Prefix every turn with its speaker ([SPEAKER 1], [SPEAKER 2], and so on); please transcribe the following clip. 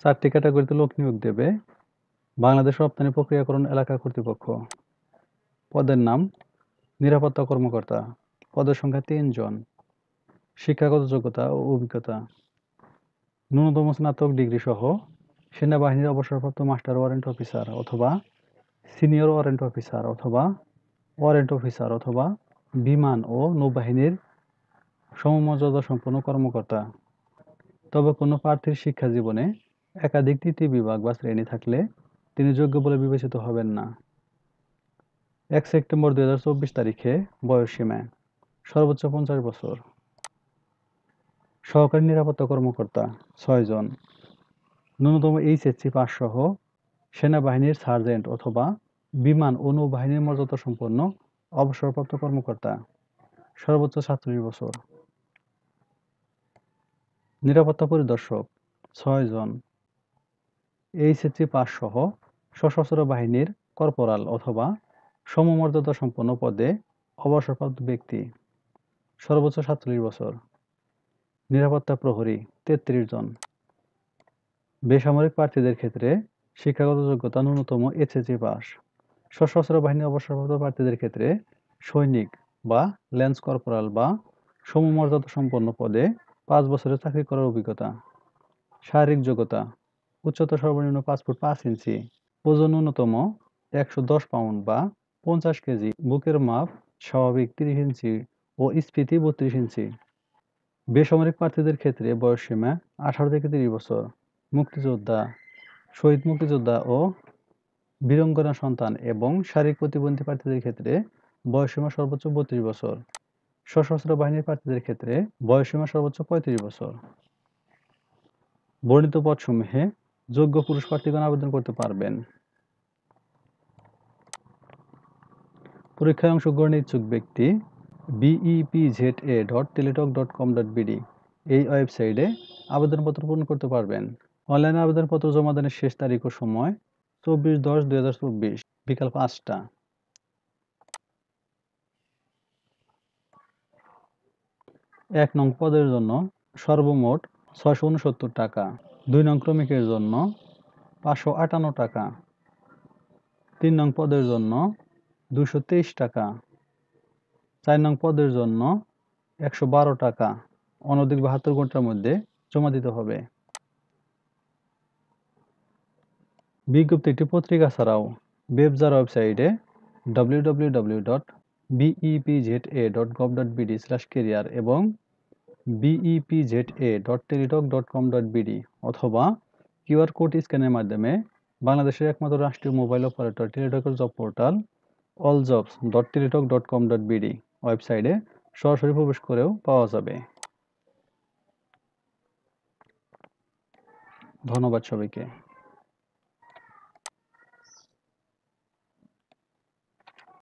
[SPEAKER 1] 4টি ক্যাটাগরিতে লোক নিয়োগ দেবে বাংলাদেশ রপ্তানি প্রক্রিয়াকরণ এলাকা কর্তৃপক্ষ। পদের নাম নিরাপত্তা কর্মকর্তা। পদের সংখ্যা 3 জন। শিক্ষাগত যোগ্যতা ও অভিজ্ঞতা ন্যূনতম স্নাতক ডিগ্রি সহ সেনাবাহিনীর অবসরপ্রাপ্ত মাস্টার ওয়ারেন্ট অফিসার অথবা সিনিয়র ওয়ারেন্ট অফিসার অথবা ওয়ারেন্ট অফিসার অথবা বিমান ও নৌবাহিনীর সমমর্যাদা সম্পন্ন কর্মকর্তা। তবে কোনো প্রার্থীর শিক্ষা জীবনে একাধিক তৃতীয় বিভাগ বা শ্রেণী থাকলে তিনি যোগ্য বলে বিবেচিত হবেন না। 1 সেপ্টেম্বর 2024 তারিখে বয়সসীমা সর্বোচ্চ 50 বছর। সহকারী নিরাপত্তা কর্মকর্তা 6 জন। ন্যূনতম এইচএসসি পাস সহ সেনাবাহিনীর সার্জেন্ট অথবা বিমান ও নৌবাহিনীর মর্যাদা সম্পন্ন অবসরপ্রাপ্ত কর্মকর্তা সর্বোচ্চ 37 বছর। নিরাপত্তা পরিদর্শক 6 জন। এইচএসসি পাস সহ সশস্ত্র বাহিনীর কর্পোরাল অথবা সমমর্যাদা সম্পন্ন পদে অবসরপ্রাপ্ত ব্যক্তি সর্বোচ্চ 47 বছর। নিরাপত্তা প্রহরী 33 জন। বেসামরিক প্রার্থীদের ক্ষেত্রে শিক্ষাগত যোগ্যতা ন্যূনতম এইচএসসি পাস। সশস্ত্র বাহিনীর অবসরপ্রাপ্ত প্রার্থীদের ক্ষেত্রে সৈনিক বা ল্যান্স কর্পোরাল বা সমমর্যাদা সম্পন্ন পদে 5 বছরের চাকরি করার অভিজ্ঞতা। শারীরিক যোগ্যতা উচ্চতা সর্বনিম্ন 5 ফুট 5 ইঞ্চি, ওজন ন্যূনতম 110 পাউন্ড বা 50 কেজি, বুকের মাপ স্বাভাবিক 30 ইঞ্চি ও স্ফীতি 32 ইঞ্চি। বেসামরিক প্রার্থীদের ক্ষেত্রে বয়সসীমা 18 থেকে 30 বছর। মুক্তিযোদ্ধা, শহীদ মুক্তিযোদ্ধা ও বীরাঙ্গনা সন্তান এবং শারীরিক প্রতিবন্ধী প্রার্থীদের ক্ষেত্রে বয়সসীমা সর্বোচ্চ 32 বছর। সশস্ত্র বাহিনীর প্রার্থীদের ক্ষেত্রে বয়সসীমা সর্বোচ্চ 35 বছর। বর্ণিত পদসমূহে যোগ্য পুরুষ প্রার্থীগণ আবেদন করতে পারবেন। পরীক্ষায় অংশগ্রহণে ইচ্ছুক ব্যক্তি bepza.teletalk.com.bd এই ওয়েবসাইটে আবেদনপত্র পূরণ করতে পারবেন। অনলাইনে আবেদনপত্র জমা দানের শেষ তারিখ ও সময় 24/10/2024 বিকাল 5টা। 1 নং পদের জন্য সর্বমোট 669 টাকা। 2 নং ক্রমিকের জন্য 558 টাকা। 3 নং পদের জন্য 223 টাকা। 4 নং পদের জন্য 112 টাকা। অনধিক 72 ঘন্টার মধ্যে জমা দিতে হবে। বিজ্ঞপ্তিটি পত্রিকা ছাড়াও বেবজার ওয়েবসাইটে www.bepza.gov.bd/career এবং bepza.teletalk.com.bd অথবা কিউআর কোড স্ক্যানের মাধ্যমে বাংলাদেশের একমাত্র রাষ্ট্রীয় মোবাইল অপারেটর টেলিটকের জব পোর্টাল alljobs.teletalk.com.bd ওয়েবসাইটে সরাসরি প্রবেশ করেও পাওয়া যাবে। ধন্যবাদ সবাইকে।